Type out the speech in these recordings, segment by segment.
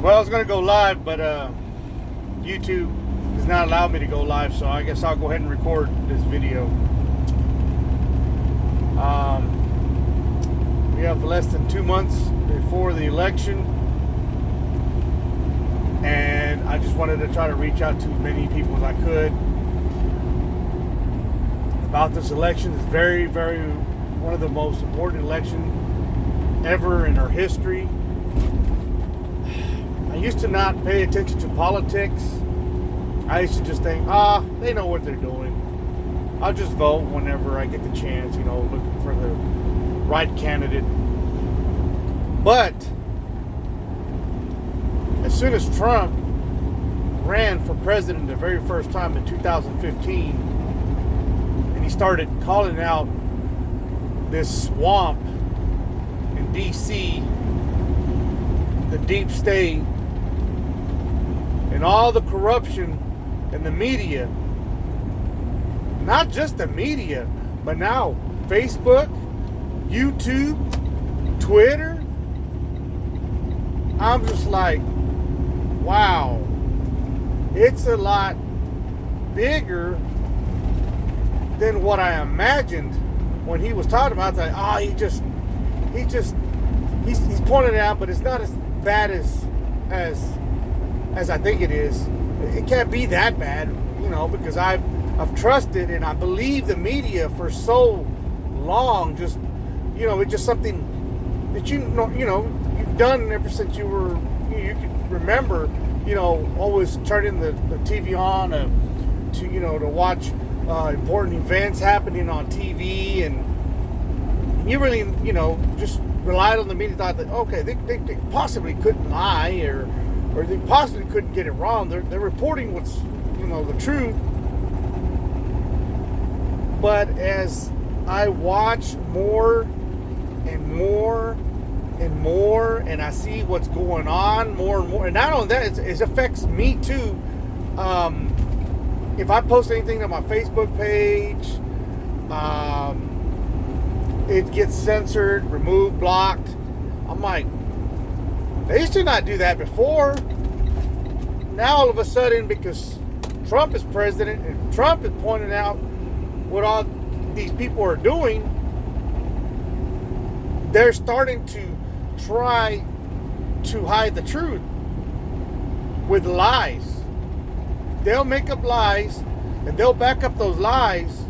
Well, I was going to go live, but YouTube does not allow me to go live, so I guess I'll go ahead and record this video. We have less than 2 months before the election, and I just wanted to try to reach out to as many people as I could about this election. It's very, very one of the most important elections ever in our history. I used to not pay attention to politics. I used to just think, they know what they're doing. I'll just vote whenever I get the chance, looking for the right candidate. But as soon as Trump ran for president the very first time in 2015, and he started calling out this swamp in D.C., the deep state, and all the corruption in the media, not just the media, but now Facebook, YouTube, Twitter, I'm just like, wow, it's a lot bigger than what I imagined when he was talking about it. Like, he's pointing it out, but it's not as bad as I think it is. It can't be that bad, because I've trusted and I believe the media for so long. Just, it's just something that you've done ever since you can remember. Always turning the TV on to watch important events happening on TV, and you really just relied on the media. Thought that okay, they possibly couldn't lie or they possibly couldn't get it wrong. They're reporting what's the truth. But as I watch more and more and more, and I see what's going on more and more, and not only that, it affects me too. If I post anything on my Facebook page, it gets censored, removed, blocked. I'm like, they used to not do that before. Now all of a sudden, because Trump is president and Trump is pointing out what all these people are doing, they're starting to try to hide the truth with lies. They'll make up lies and they'll back up those lies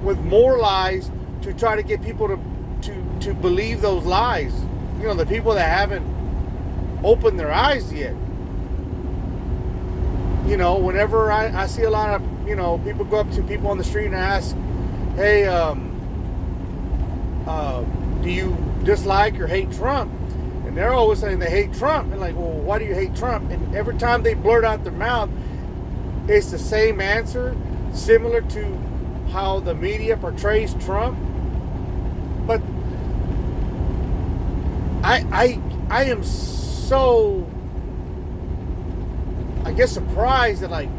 with more lies to try to get people to believe those lies. The people that haven't opened their eyes yet. Whenever I see a lot of, people go up to people on the street and ask, hey, do you dislike or hate Trump? And they're always saying they hate Trump. And like, well, why do you hate Trump? And every time they blurt out their mouth, it's the same answer, similar to how the media portrays Trump. But I am so, I guess, surprised that, like,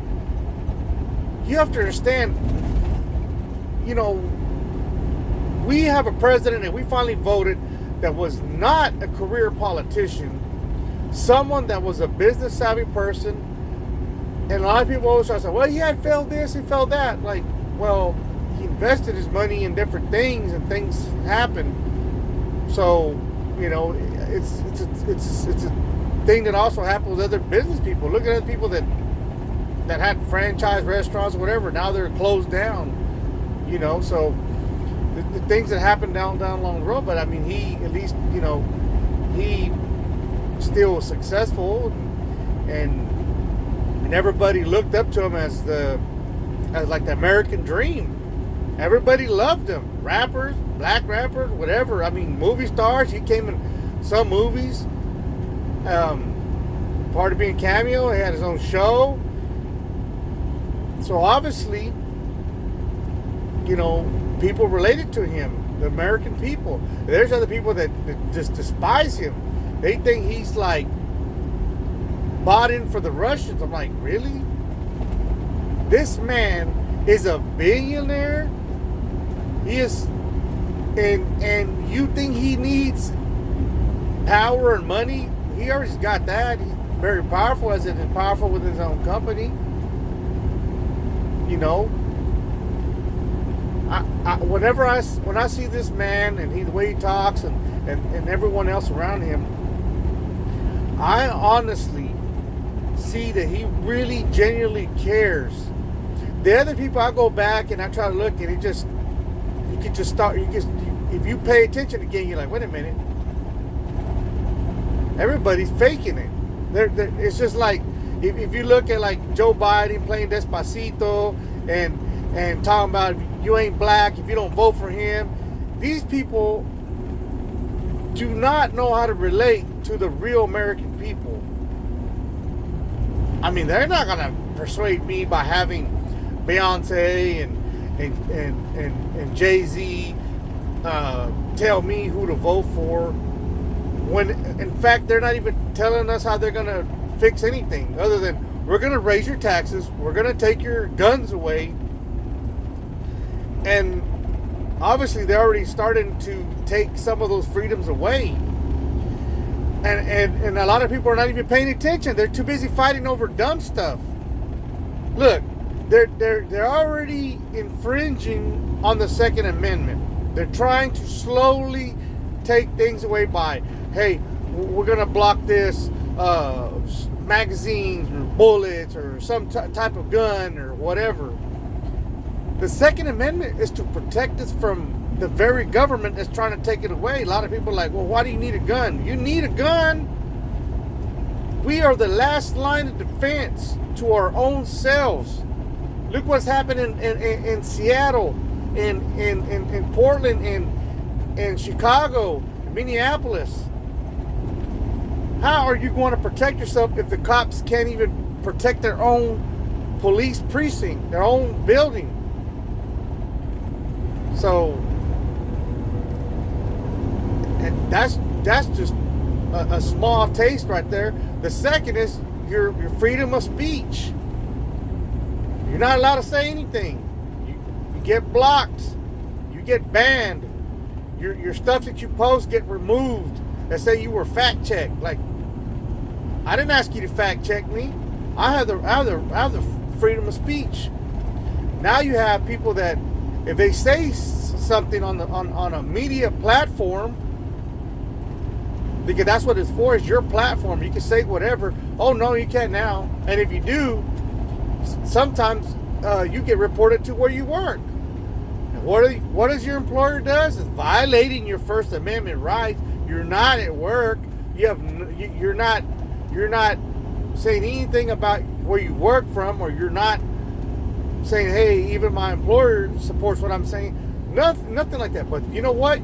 you have to understand, we have a president and we finally voted that was not a career politician, someone that was a business savvy person. And a lot of people always try to say, well, he had failed this, he failed that. Like, well, he invested his money in different things and things happened. So, it's a thing that also happened with other business people. Look at other people that had franchise restaurants or whatever. Now they're closed down. So the things that happened down along the road. But I mean, he at least he still was successful, and everybody looked up to him as like the American dream. Everybody loved him. Rappers, black rappers, whatever. I mean, movie stars. He came in some movies. Part of being cameo. He had his own show. So obviously, people related to him. The American people. There's other people that just despise him. They think he's like bought in for the Russians. I'm like, really? This man is a billionaire. He is, and you think he needs power and money? he already got that. He's very powerful, as it is powerful within his own company. You know, when I see this man and the way he talks and everyone else around him, I honestly see that he really genuinely cares. The other people, I go back and I try to look, and if you pay attention again, you're like, wait a minute, everybody's faking it. It's just like, if you look at like Joe Biden playing Despacito and talking about you ain't black if you don't vote for him, these people do not know how to relate to the real American people. I mean, they're not gonna persuade me by having Beyonce and Jay-Z tell me who to vote for, when in fact they're not even telling us how they're gonna fix anything other than, we're gonna raise your taxes, we're gonna take your guns away. And obviously they're already starting to take some of those freedoms away. And a lot of people are not even paying attention. They're too busy fighting over dumb stuff. Look, they're already infringing on the Second Amendment. They're trying to slowly take things away by, hey, we're gonna block this magazines or bullets or some type of gun or whatever. The Second Amendment is to protect us from the very government that's trying to take it away. A lot of people are like, well, why do you need a gun? You need a gun. We are the last line of defense to our own selves. Look what's happening in Seattle, in Portland, in Chicago, Minneapolis. How are you going to protect yourself if the cops can't even protect their own police precinct, their own building? So, and that's just a small taste right there. The second is your freedom of speech. You're not allowed to say anything. You get blocked. You get banned. Your stuff that you post get removed. That say you were fact checked. Like, I didn't ask you to fact check me. I have the freedom of speech. Now you have people that, if they say something on a media platform, because that's what it's for, is your platform. You can say whatever. Oh no, you can't now. And if you do, sometimes you get reported to where you work. And what does your employer does? Is violating your First Amendment rights. You're not at work. You're not saying anything about where you work from, or you're not saying, hey, even my employer supports what I'm saying. Nothing like that. But you know what?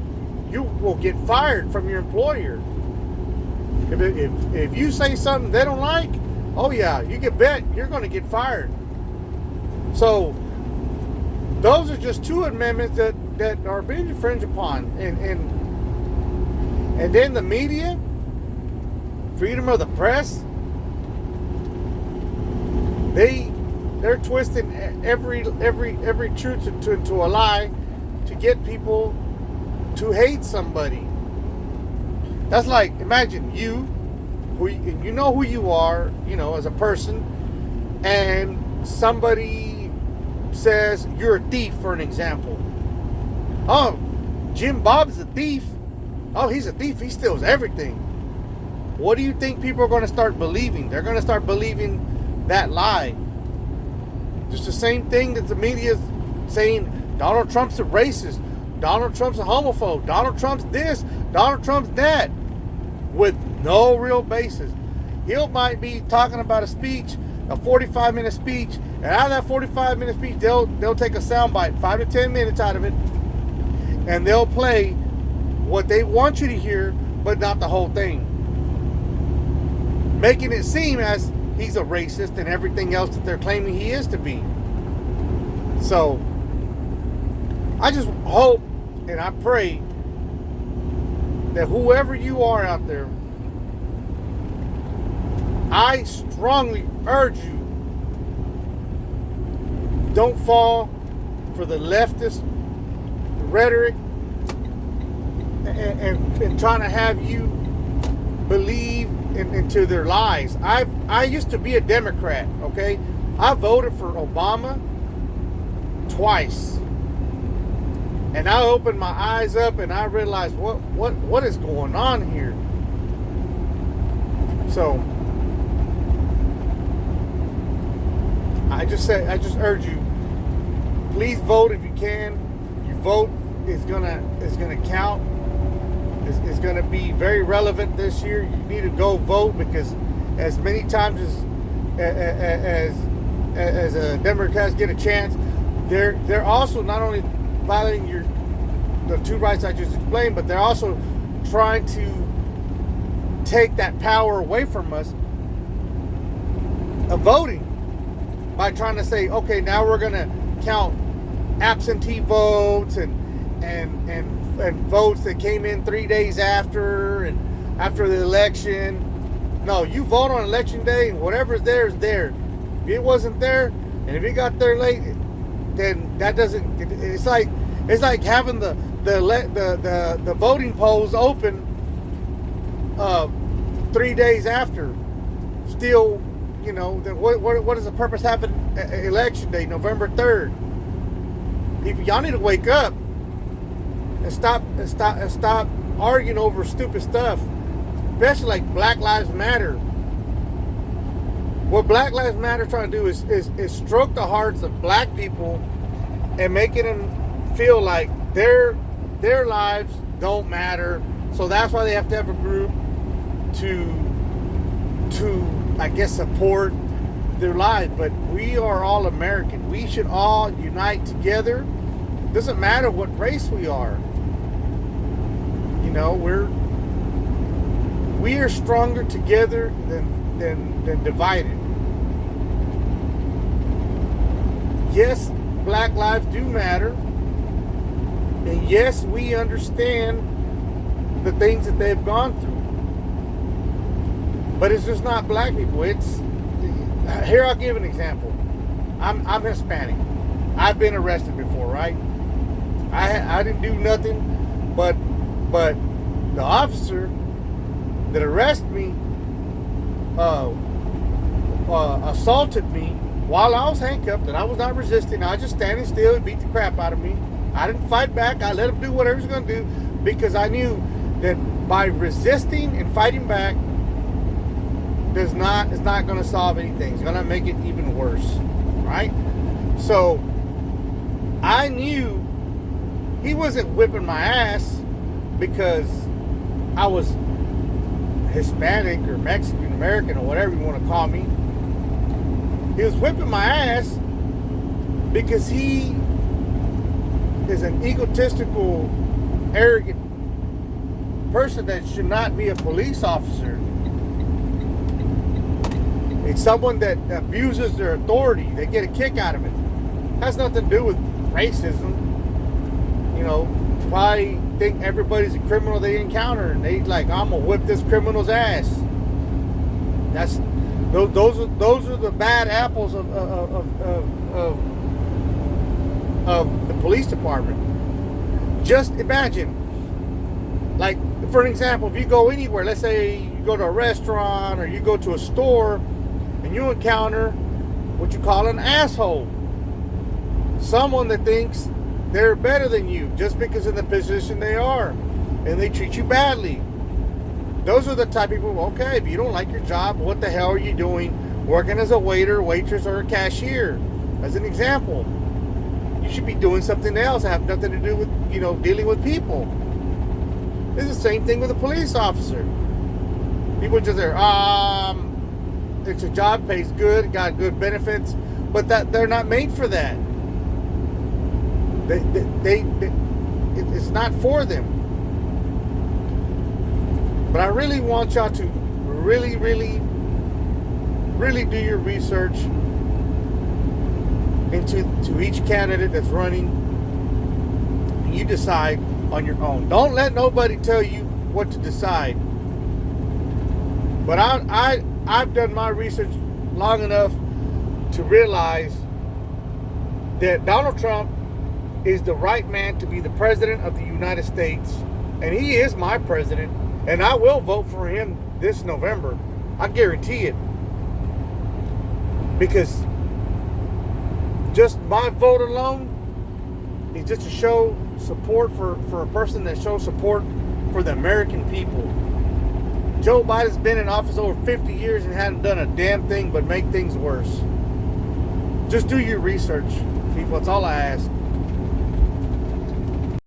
You will get fired from your employer. If you say something they don't like, oh yeah, you can bet you're going to get fired. So those are just two amendments that are being infringed upon. And then the media, freedom of the press, they're twisting every truth into a lie to get people to hate somebody. That's like, imagine you know who you are, as a person, and somebody says you're a thief, for an example. Oh, Jim Bob's a thief. Oh, he's a thief. He steals everything. What do you think people are going to start believing? They're going to start believing that lie. Just the same thing that the media is saying. Donald Trump's a racist. Donald Trump's a homophobe. Donald Trump's this. Donald Trump's that. With no real basis. He might be talking about a speech, a 45-minute speech, and out of that 45-minute speech, they'll take a soundbite, 5 to 10 minutes out of it, and they'll play what they want you to hear, but not the whole thing, making it seem as he's a racist and everything else that they're claiming he is to be. So I just hope and I pray that whoever you are out there, I strongly urge you, don't fall for the leftist rhetoric and trying to have you believe into their lies. I used to be a Democrat, okay? I voted for Obama twice. And I opened my eyes up and I realized what is going on here. So I just urge you, please vote if you can. Your vote is gonna count. It's gonna be very relevant this year. You need to go vote, because as many times as Democrats get a chance, they're also not only violating the two rights I just explained, but they're also trying to take that power away from us of voting by trying to say, okay, now we're going to count absentee votes and votes that came in 3 days after the election. No, you vote on election day, and whatever's there is there. If it wasn't there, and if it got there late, then that doesn't. It's like having the voting polls open 3 days after. Still, you know, what is the purpose of having election day, November 3rd? People, y'all need to wake up and stop arguing over stupid stuff, especially like Black Lives Matter. What Black Lives Matter trying to do is stroke the hearts of black people and making them feel like their lives don't matter. So that's why they have to have a group to I guess support their lives. But we are all American. We should all unite together. Doesn't matter what race we are. You know, we are stronger together than divided. Yes, black lives do matter. And yes, we understand the things that they've gone through. But it's just not black people. Here, I'll give an example. I'm Hispanic. I've been arrested before, right? I didn't do nothing, but the officer that arrested me assaulted me while I was handcuffed, and I was not resisting. I was just standing still. He beat the crap out of me. I didn't fight back. I let him do whatever he was going to do, because I knew that by resisting and fighting back is not going to solve anything. It's going to make it even worse, right? So I knew he wasn't whipping my ass because I was Hispanic or Mexican American or whatever you want to call me. He was whipping my ass because he is an egotistical, arrogant person that should not be a police officer. It's someone that abuses their authority. They get a kick out of it. Has nothing to do with racism. You know, why think everybody's a criminal they encounter, and they like, I'm gonna whip this criminal's ass. Those are the bad apples of the police department. Just imagine, like, for an example, if you go anywhere, let's say you go to a restaurant or you go to a store and you encounter what you call an asshole. Someone that thinks they're better than you just because of the position they are, and they treat you badly. Those are the type of people, okay, if you don't like your job, what the hell are you doing working as a waiter, waitress, or a cashier? As an example. You should be doing something else that have nothing to do with, you know, dealing with people. It's the same thing with a police officer. People just there, it's a job, pays good, got good benefits, but that they're not made for that. It's not for them. But I really want y'all to really do your research into each candidate that's running, and you decide on your own. Don't let nobody tell you what to decide. But I've done my research long enough to realize that Donald Trump is the right man to be the president of the United States, and he is my president, and I will vote for him this November. I guarantee it. Because just my vote alone is just to show support for a person that shows support for the American people. Joe Biden's been in office over 50 years and hasn't done a damn thing but make things worse. Just do your research, people. That's all I ask.